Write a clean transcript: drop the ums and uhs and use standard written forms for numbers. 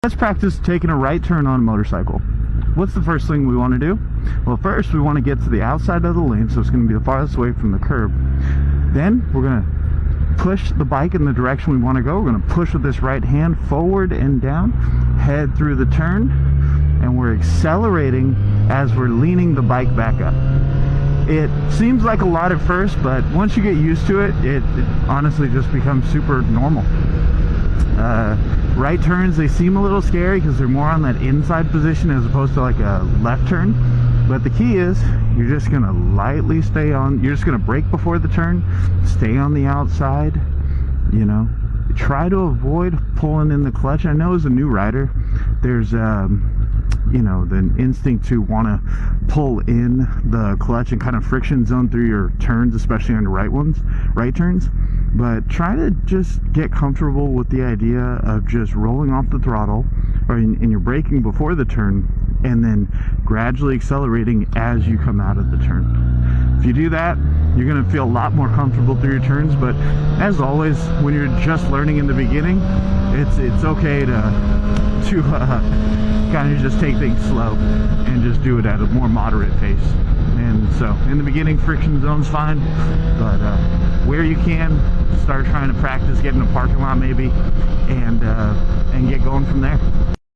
Let's practice taking a right turn on a motorcycle. What's the first thing we want to do? Well, first we want to get to the outside of the lane, so it's going to be the farthest away from the curb. Then we're going to push the bike in the direction we want to go. We're going to push with this right hand forward and down, head through the turn, and we're accelerating as we're leaning the bike back up. It seems like a lot at first, but once you get used to it, it honestly just becomes super normal. Right turns, they seem a little scary because they're more on that inside position as opposed to like a left turn. But the key is you're just going to lightly stay on, you're just going to brake before the turn, stay on the outside, you know. Try to avoid pulling in the clutch. I know as a new rider, there's you know, the instinct to want to pull in the clutch and kind of friction zone through your turns, especially on the right turns. But try to just get comfortable with the idea of just rolling off the throttle, or in your braking before the turn, and then gradually accelerating as you come out of the turn. If you do that, you're going to feel a lot more comfortable through your turns. But as always, when you're just learning in the beginning, it's okay to kind of just take things slow and just do it at a more moderate pace. And so in the beginning, friction zone's fine, but where you can, start trying to practice, get in a parking lot maybe, and get going from there.